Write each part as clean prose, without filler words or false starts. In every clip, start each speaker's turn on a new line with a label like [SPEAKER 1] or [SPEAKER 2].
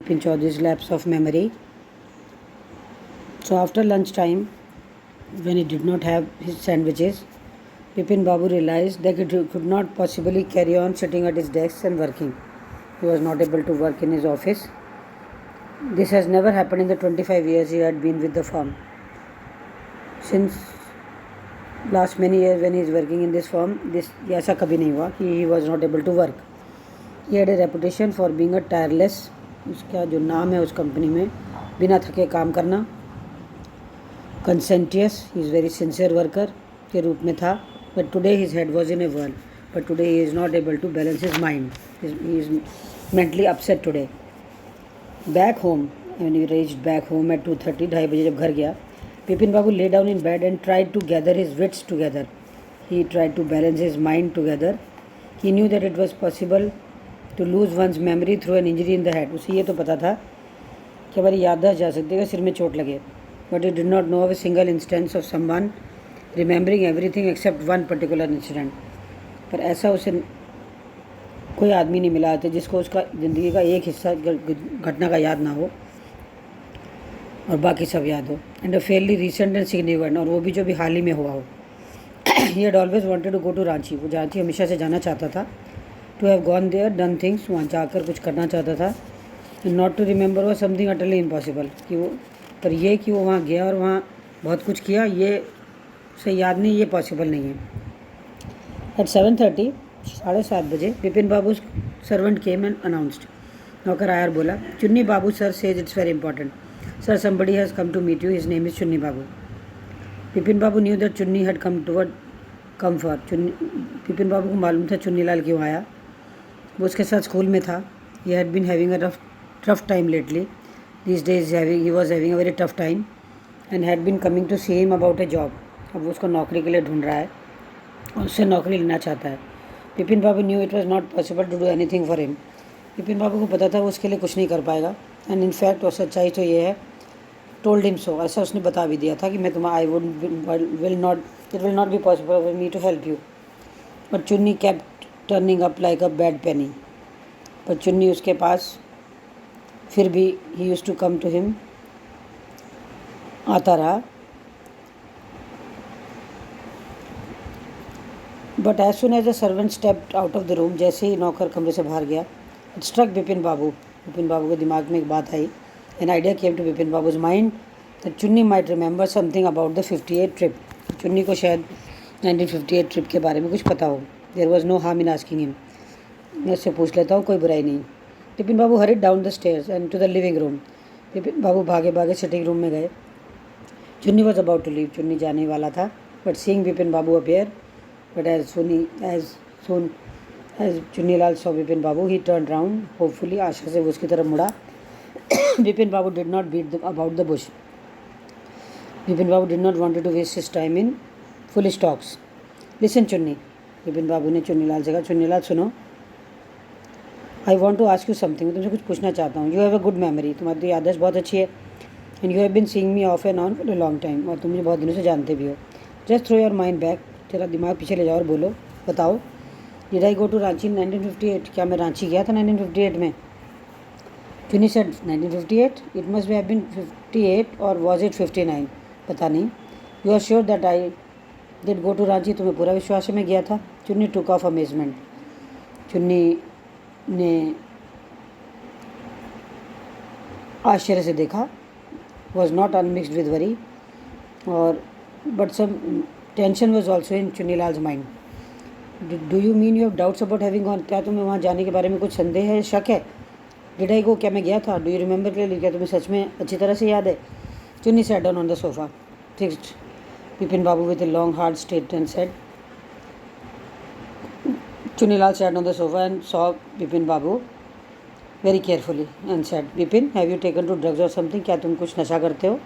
[SPEAKER 1] Bipin Chaudhary's lapse of memory. So after lunch time, when he did not have his sandwiches, Bipin Babu realized that he could not possibly carry on sitting at his desk and working. He was not able to work in his office. This has never happened in the 25 years he had been with the firm. Since last many years when he is working in this firm, ऐसा कभी नहीं हुआ कि he was not able to work. He had a reputation for being a tireless, उसका जो नाम है उस कंपनी में, बिना थके काम करना, conscientious, he is very sincere worker के रूप में था. But today his head was in a whirl. But today he is not able to balance his mind. He is mentally upset today. Back home, when he reached back home at 2:30, 2:30 बजे जब घर गया, Bipin Babu lay down in bed and tried to gather his wits together. He tried to balance his mind together. He knew that it was possible to lose one's memory through an injury in the head. उसे ये तो पता था कि हमारी याददाश्त जा सकती है सिर में चोट लगे. But he did not know of a single instance of someone remembering everything except one particular incident. पर ऐसा उसे कोई आदमी नहीं मिला था जिसको उसका ज़िंदगी का एक हिस्सा घटना का याद ना हो और बाकी सब याद हो. And a fairly recent and significant, और वो भी जो भी हाल ही में हुआ हो. He had always wanted to go to Ranchi. वो रांची हमेशा से जाना चाहता था. To have gone there, done things, वहाँ जाकर कुछ करना चाहता था. Not to remember was something utterly impossible. कि वो पर ये कि वो वहाँ गया और वहाँ बहुत कुछ किया, ये उसे याद नहीं, ये पॉसिबल नहीं है. एट 7:30, 7:30 बजे, Bipin Babu servant came and announced. नौकर आया और बोला, Chunni Babu sir says it's very important. Sir, somebody has come to meet you. His name is Chunni Babu. Bipin Babu knew that Chunni had come for. Bipin Babu को मालूम था चुन्नी लाल क्यों आया. वो उसके साथ स्कूल में था. He had been having a tough time lately. These days he was having a very tough time and had been coming to see him about a job. अब वो उसको नौकरी के लिए ढूंढ रहा है और उससे नौकरी लेना चाहता है. Bipin Babu knew it was not possible to do anything for him. Bipin Babu को पता था वो उसके लिए कुछ नहीं कर पाएगा. एंड इनफैक्ट और सच्चाई तो ये है, टोल्ड हिम सो, ऐसा उसने बता भी दिया था कि मैं तुम्हारा it will not be possible for me to help you. But Chunni kept turning up like a bad penny. पर चुन्नी उसके पास फिर भी he used to come to him, आता रहा. But as soon as the servant stepped out of the room, जैसे ही नौकर कमरे से बाहर गया, इट स्ट्रक बिपिन बाबू. बिपिन बाबू के दिमाग में एक बात आई. An idea came to Bipin Babu's mind that Chunni might remember something about the 58 trip. Chunni को शायद 1958 ट्रिप के बारे में कुछ पता हो. There was no harm in asking him. मैं उससे पूछ लेता हूँ, कोई बुराई नहीं. Bipin Babu hurried down the stairs and to the living room. Bipin Babu भागे भागे सिटिंग रूम में गए. चुन्नी वॉज अबाउट टू लीव. चुन्नी जाने वाला था. But seeing Bipin Babu appear, but as soon as Chunnilal saw Bipin Babu, he turn round hopefully. आशा से वो उसकी तरफ मुड़ा. Bipin Babu did not beat about the bush. Bipin Babu did not wanted to waste his time in full stocks. Listen Chunni, Bipin Babu ने चुन्नीलाल से कहा, चुन्नीलाल सुनो, I want to ask you something. मैं तुमसे कुछ पूछना चाहता हूँ. You have a good memory, तुम्हारी तो याददाश्त बहुत अच्छी है. And you have been seeing me off and on for a long time, और तुम मुझे बहुत दिनों से जानते भी हो. Just throw your mind back, तेरा दिमाग पीछे ले जाओ और बोलो, बताओ, did I go to Ranchi in 1958? क्या मैं रांची गया था 1958 में? Chunni said 1958, it must have been 58 और वॉज इट 59? पता नहीं. You are sure that I did go to Ranchi? तुम्हें पूरा विश्वास है मैं गया था? चुन्नी टुक ऑफ अमेजमेंट. चुन्नी ने आश्चर्य से देखा. Was not unmixed with worry, और but some tension was also in Chunnilal's mind. Do you mean you have doubts about having gone? क्या तुम्हें वहाँ जाने के बारे में कुछ संदेह है, शक है? डिड आई गो, क्या मैं गया था? डू यू रिमेंबर क्लियरली, क्या तुम्हें सच में अच्छी तरह से याद है? Chunni sat down on the sofa. Fixed Bipin Babu with a long hard stare and said. Chunnilal sat on the sofa and saw Bipin Babu very carefully and said, Bipin have you taken to drugs or something? क्या तुम कुछ नशा करते हो?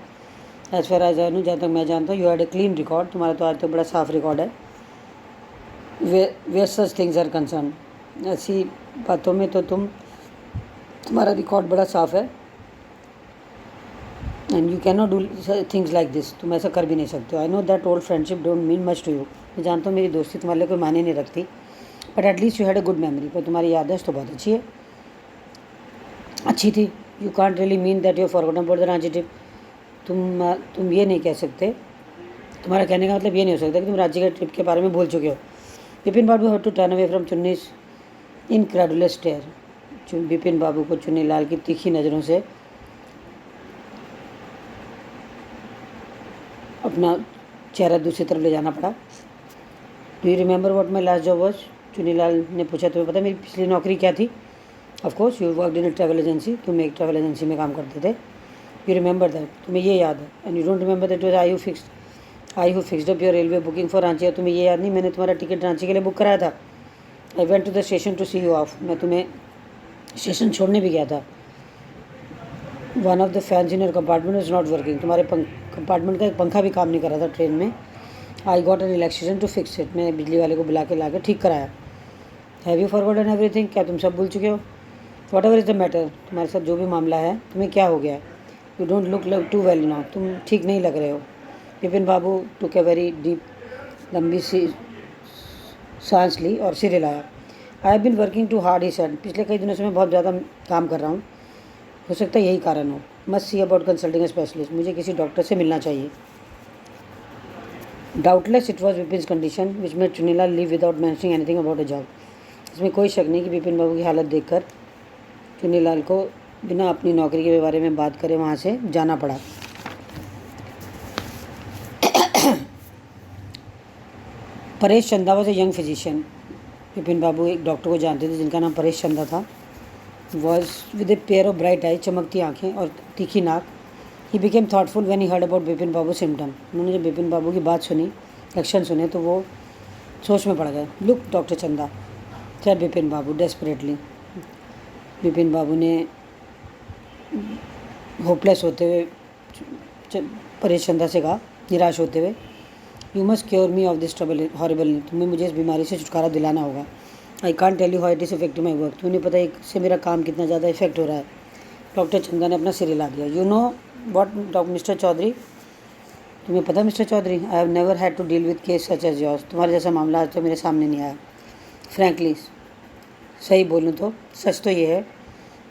[SPEAKER 1] As far as I know, जहाँ तक मैं जानता हूँ, you had a clean record. तुम्हारा तो आज तक बड़ा साफ रिकॉर्ड है. Where such things are concerned, ऐसी बातों में तो तुम्हारा रिकॉर्ड बड़ा साफ है. And you can not do things like this, तुम ऐसा कर भी नहीं सकते हो. I know that old friendship don't mean much to you. मैं जानता हूँ मेरी दोस्ती तुम्हारे लिए कोई मायने नहीं रखती. But at least you had a good memory. पर तुम्हारी याददाश्त तो बहुत अच्छी थी. You can't really mean that you forgotten about the Ranchi trip. तुम ये नहीं कह सकते, तुम्हारा कहने का मतलब ये नहीं हो सकता कि तुम रांची के ट्रिप के बारे में भूल चुके हो। Bipin Babu had to turn away from Chunni's incredulous stare. Bipin बाबू को चुन्नी लाल की तीखी नज़रों से अपना चेहरा दूसरी तरफ ले जाना पड़ा। Do you remember what my last job was? Chunnilal ने पूछा, तुम्हें पता मेरी पिछली नौकरी क्या थी? Of course you worked in a travel agency. तुम एक ट्रैवल एजेंसी में काम करते थे। यू रिमेंबर दैट, तुम्हें ये याद है। And you don't remember that was I who fixed up your railway booking for Ranchi. और तुम्हें ये याद नहीं मैंने तुम्हारा टिकट रांची के लिए बुक कराया था। I went to the station to see you off. मैं तुम्हें स्टेशन छोड़ने भी गया था। One of the fans in your compartment is not working. तुम्हारे कंपार्टमेंट का एक पंखा भी काम नहीं कर रहा था ट्रेन में। I got an electrician to fix it. मैं बिजली वाले को बुला के ला के ठीक कराया। Have you forgotten everything? क्या तुम सब भूल चुके हो? What ever is the matter, तुम्हारे साथ जो भी मामला है, तुम्हें क्या हो गया है? You don't look too well now. तुम ठीक नहीं लग रहे हो। Bipin Babu took a very deep, लंबी सी सांस ली और सिर हिलाया। I have been working too hard, he said. पिछले कई दिनों से मैं बहुत ज़्यादा काम कर रहा हूँ। हो सकता है यही कारण हो। Must see about consulting specialist. मुझे किसी डॉक्टर से मिलना चाहिए। Doubtless it was Vipin condition which made Chunilal leave without mentioning anything about a job. इसमें कोई शक नहीं कि बिपिन बाबू की हालत देखकर चुनीलाल को बिना अपनी नौकरी के बारे में बात करे वहाँ से जाना पड़ा। Paresh Chanda was a young physician. Bipin Babu एक डॉक्टर को जानते थे जिनका नाम परेश चंदा था। Was with a pair of bright eye, चमकती आँखें और तीखी नाक। He became thoughtful when he heard about Bipin Babu symptom. उन्होंने जब बिपिन बाबू की बात सुनी, लक्षण सुने, तो वो सोच में पड़ गए। लुक डॉक्टर चंदा, सेड बिपिन बाबू डेस्परेटली। बिपिन बाबू ने होपलेस होते हुए परेश चंदा से कहा, निराश होते हुए, you must cure me of this trouble horrible. तुम्हें मुझे इस बीमारी से छुटकारा दिलाना होगा। I can't tell you how it is effective my work. तुम्हें नहीं पता इससे मेरा काम कितना ज़्यादा इफेक्ट हो रहा है। डॉक्टर चंदा ने अपना सिर हिला दिया। You know what doctor mister Chaudhary, तुम्हें पता mister Chaudhary, I have never had to deal with case such as yours. तुम्हारे जैसा मामला आज तो मेरे सामने नहीं आया। फ्रैंकली, सही बोलूँ तो सच तो ये है,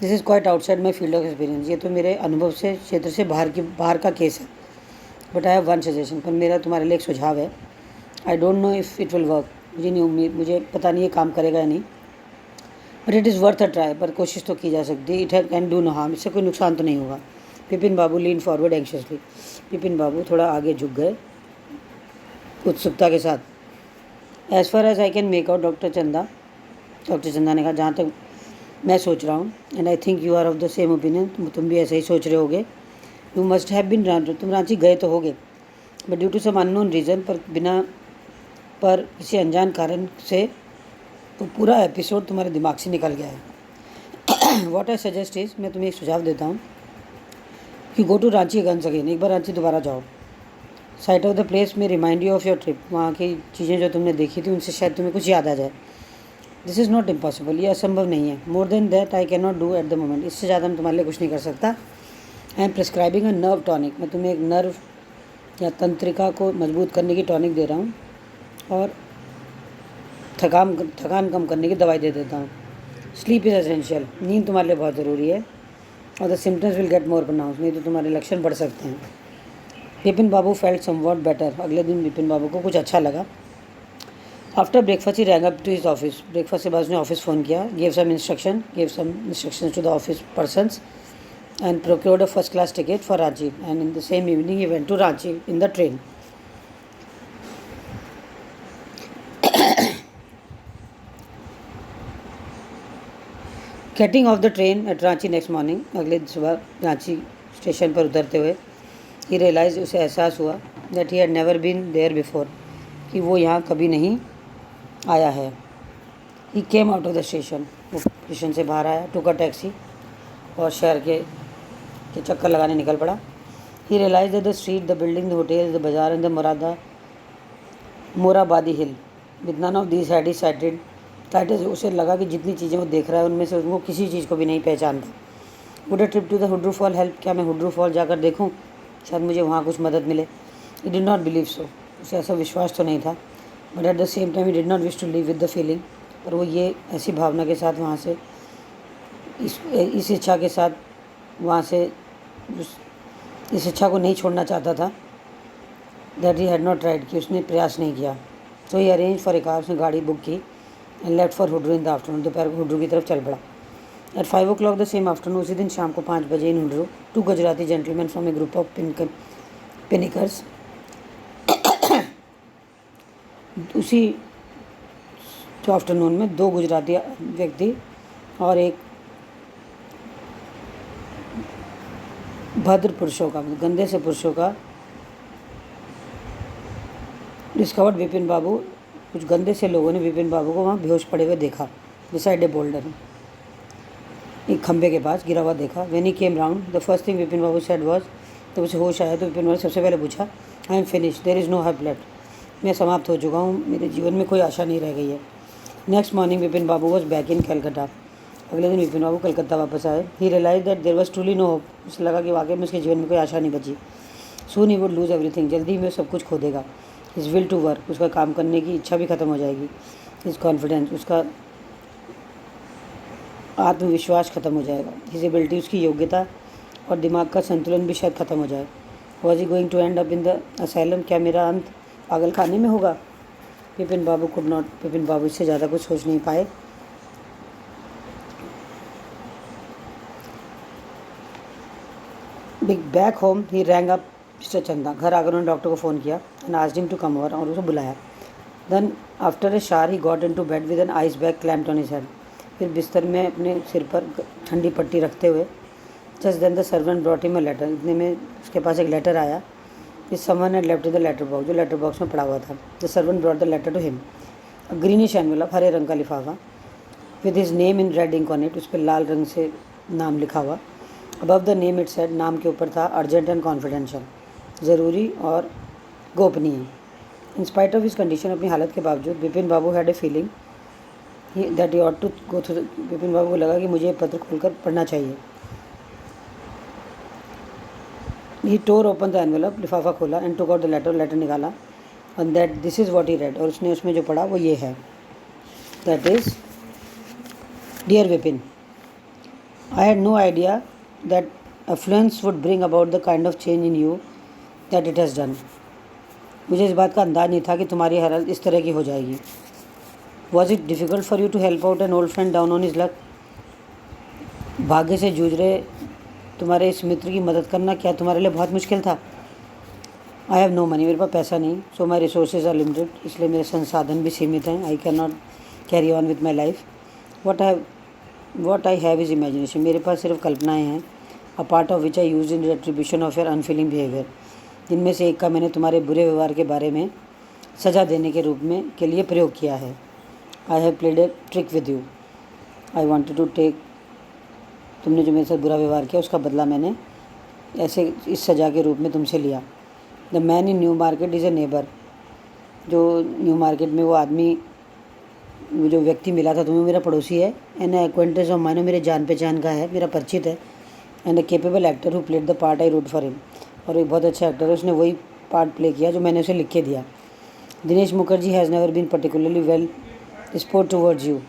[SPEAKER 1] this is quite outside my field of experience. ये तो मेरे अनुभव से क्षेत्र से बाहर का केस है। But I have one suggestion, पर मेरा तुम्हारे लिए एक सुझाव है। I don't know if it will work. मुझे नहीं उम्मीद, मुझे पता नहीं ये काम करेगा या नहीं, but it is worth a try. पर कोशिश तो की जा सकती है। It can do no harm. इससे कोई नुकसान तो नहीं होगा। Bipin babu lean forward anxiously. Bipin babu थोड़ा आगे झुक गए उत्सुकता के साथ। As far as I can make out doctor Chanda ने कहा, जहाँ तक मैं सोच रहा हूँ, and I think you are of the same opinion, तुम भी ऐसे ही सोच रहे होगे। You must have been Ranchi, तुम रांची गए तो होगे, but due to some unknown reason, पर किसी अनजान कारण से तो पूरा एपिसोड तुम्हारे दिमाग से निकल गया है। वॉट आई सजेस्ट इज़, मैं तुम्हें एक सुझाव देता हूँ कि go to Ranchi once again. एक बार रांची दोबारा जाओ। Sight of the place may remind you of your trip. वहाँ की चीज़ें जो तुमने देखी थी उनसे शायद तुम्हें कुछ याद आ जाए। दिस इज़ नॉट इम्पॉसिबल, ये असंभव नहीं है। More than that I can not do at the moment. इससे ज़्यादा मैं तुम्हारे लिए कुछ नहीं कर सकता। I am prescribing a nerve tonic. मैं तुम्हें एक नर्व या तंत्रिका को मजबूत करने की टॉनिक दे रहा हूँ और थकान कम करने की दवाई दे देता हूँ। Sleep is essential. नींद तुम्हारे लिए बहुत ज़रूरी है। और the symptoms will get more pronounce, नहीं तो तुम्हारे लक्षण बढ़ सकते हैं। Bipin babu felt somewhat better. अगले दिन बिपिन बाबू को कुछ अच्छा लगा। After breakfast he rang up to his office. Breakfast के बाद उसने ऑफिस फ़ोन किया। Give some instruction to the office persons and procured a first class ticket for Ranchi, and in the same evening he went to Ranchi in the train. Getting off the train at Ranchi next morning, अगले सुबह Ranchi station पर उतरते हुए he realized, उसे एहसास हुआ that he had never been there before, कि वो यहाँ कभी नहीं आया है। He came out of the station, वो स्टेशन से बाहर आया, took a taxi और शहर के चक्कर लगाने निकल पड़ा। He realise the street, the building, the hotel, the bazaar and the Morabadi hill, with none of these had he sighted. उसे लगा कि जितनी चीज़ें वो देख रहा है उनमें से वो किसी चीज़ को भी नहीं पहचानता। Would a trip to the Hundru fall help, क्या मैं हुड्रू फॉल जाकर देखूँ, शायद मुझे वहाँ कुछ मदद मिले। He did not believe so, उसे ऐसा विश्वास तो नहीं था। But at the same time he did not wish to live with the feeling, पर वो ये ऐसी भावना के साथ वहाँ से इस इच्छा के साथ वहाँ से इस इच्छा को नहीं छोड़ना चाहता था, that he had not tried, कि उसने प्रयास नहीं किया। तो he arrange for a car, उसने गाड़ी बुक की and left for Hundru in the afternoon, दोपहर को हुड्रू की तरफ चल पड़ा। Eight 5 o'clock the same afternoon, उसी दिन शाम को 5 बजे in Hundru, 2 Gujarati gentleman from a group of picnickers, उसी आफ्टरनून में 2 गुजराती व्यक्ति और एक भद्र पुरुषों का, गंदे से पुरुषों का डिस्कवर्ड विपिन बाबू, कुछ गंदे से लोगों ने विपिन बाबू को वहाँ बेहोश पड़े हुए देखा, बिसाइड ए बोल्डर, एक खंबे के पास गिरा हुआ देखा। When he came round, the first thing Vipin Babu said was, जब उसे होश आया तो विपिन बाबू सबसे पहले पूछा, I am finish, there is no hope left, मैं समाप्त हो चुका हूँ, मेरे जीवन में कोई आशा नहीं रह गई है। Next morning Vipin Babu was back in Calcutta, अगले दिन विपिन बाबू कलकत्ता वापस आए। He realise that there was truly no hope, उसे लगा कि वाकई में उसके जीवन में कोई आशा नहीं बची। सून ही वुड लूज एवरीथिंग, जल्दी ही में सब कुछ खो देगा। हिज विल टू वर्क, उसका काम करने की इच्छा भी खत्म हो जाएगी। हिज कॉन्फिडेंस, उसका आत्मविश्वास खत्म हो जाएगा। हिज एबिलिटी, उसकी योग्यता और दिमाग का संतुलन भी शायद खत्म हो जाए। Was he going to end up in the asylum, क्या मेरा अंत पागल खाने में होगा? विपिन बाबू कुड नॉट, विपिन बाबू इससे ज़्यादा कुछ सोच नहीं पाए। Big back home he rang up mister Chanda, घर आकर उन्होंने डॉक्टर को फ़ोन किया and asked him to come over, और उसे बुलाया। Then after a shower he got into bed with an ice bag clamped on his head, फिर बिस्तर में अपने सिर पर ठंडी पट्टी रखते हुए। Just then the servant brought him a letter, इतने में उसके पास एक लेटर आया। Is someone had left in the letter box, जो लेटर बॉक्स में पड़ा हुआ था। The servant brought the letter to him, a greenish envelope, हरे रंग का लिफाफा, with his name in red ink on it, उस पर लाल रंग से नाम लिखा हुआ। Above the name it said, नाम के ऊपर था अर्जेंट एंड कॉन्फिडेंशियल, ज़रूरी और गोपनीय। In spite of his condition, अपनी हालत के बावजूद, Vipin Babu had a feeling that he ought to go through. Vipin Babu को लगा कि मुझे पत्र खोलकर पढ़ना चाहिए। He tore open the envelope, लिफाफा खोला, and took out the letter, letter निकाला, and that this is what he read, और उसने उसमें जो पढ़ा वो ये है, that is, dear Vipin, I had no idea that affluence would bring about the kind of change in you that it has done. मुझे इस बात का अंदाज़ नहीं था कि तुम्हारी हालत इस तरह की हो जाएगी। Was it difficult for you to help out an old friend down on his luck? भाग्य से जूझ रहे तुम्हारे इस मित्र की मदद करना क्या तुम्हारे लिए बहुत मुश्किल था? I have no money, मेरे पास पैसा नहीं, so my resources are limited, इसलिए मेरे संसाधन भी सीमित हैं। I cannot carry on with my life. What I have is imagination, मेरे पास सिर्फ कल्पनाएं हैं। A part of which I used in retribution of your unfeeling behavior, जिनमें से एक का मैंने तुम्हारे बुरे व्यवहार के बारे में सज़ा देने के रूप में के लिए प्रयोग किया है। I have played a trick with you. I wanted to take, तुमने जो मेरे साथ बुरा व्यवहार किया उसका बदला मैंने ऐसे इस सज़ा के रूप में तुमसे लिया। The man in new market is a neighbour, जो न्यू मार्केट में वो आदमी, वो जो व्यक्ति मिला था तुम्हें, मेरा पड़ोसी है। एंड एक्वेंटेंस ऑफ माइनो, मेरे जान पहचान का है, मेरा परिचित है। And A capable actor who played the part I wrote for him, और एक बहुत अच्छा एक्टर है, उसने वही पार्ट प्ले किया जो मैंने उसे लिख के दिया। Dinesh Mukherjee has never been particularly well disposed towards you,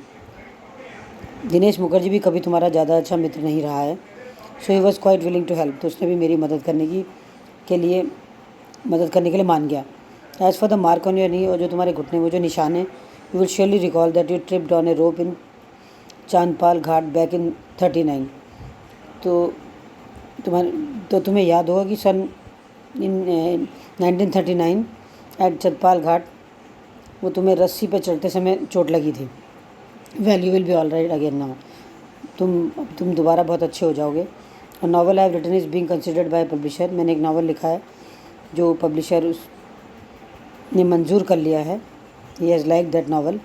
[SPEAKER 1] Dinesh Mukherjee भी कभी तुम्हारा ज़्यादा अच्छा मित्र नहीं रहा है। So he was quite willing to help, तो उसने भी मेरी मदद करने के लिए मान गया। As for the mark on your knee, और जो तुम्हारे घुटने में जो निशान है, you will surely recall that you tripped on A rope in Chandpal Ghat back in 39, तो तुम्हें याद होगा कि सन इन 1939 एट चंदपाल घाट वो तुम्हें रस्सी पर चढ़ते समय चोट लगी थी। Well you will be all right again now, तुम दोबारा बहुत अच्छे हो जाओगे। और novel I have written is being considered by publisher, मैंने एक नावल लिखा है जो पब्लिशर ने मंजूर कर लिया है। He has like that novel,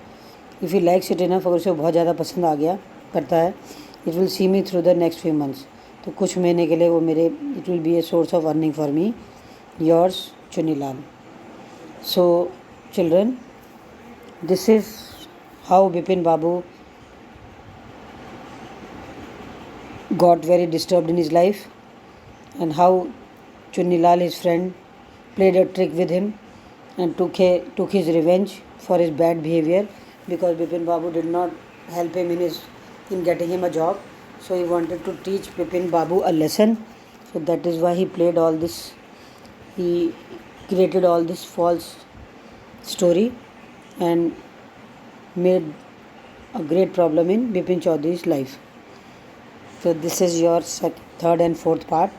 [SPEAKER 1] if he likes it enough, अगर उसे बहुत ज़्यादा पसंद आ गया करता है, it will see me through the next few months, तो कुछ महीने के लिए वो मेरे, it will be a source of earning for me, yours Chunilal. So children, this is how Bipin Babu got very disturbed in his life, and how Chunilal, his friend, played a trick with him and took his revenge for his bad behavior, because Bipin Babu did not help him in getting him a job. So he wanted to teach Bipin Babu a lesson. So that is why he played all this. He created all this false story and made a great problem in Bipin Chaudhary's life. So this is your third and fourth part.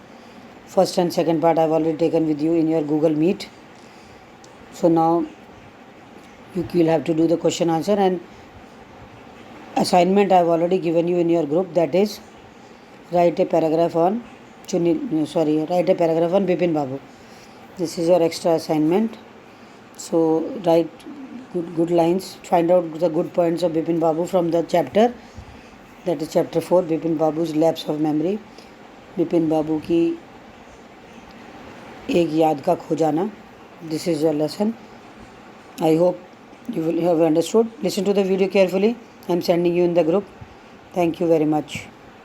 [SPEAKER 1] First and second part I've already taken with you in your Google Meet. So now you will have to do the question answer, and assignment I've already given you in your group, that is write a paragraph on write a paragraph on Bipin Babu. This is your extra assignment. So write good lines, find out the good points of Bipin Babu from the chapter, that is chapter 4, Bipin Babu's lapse of memory, Bipin Babu की एक याद का खो जाना. This is your lesson. I hope you will have understood. Listen to the video carefully. I am sending you in the group. Thank you very much.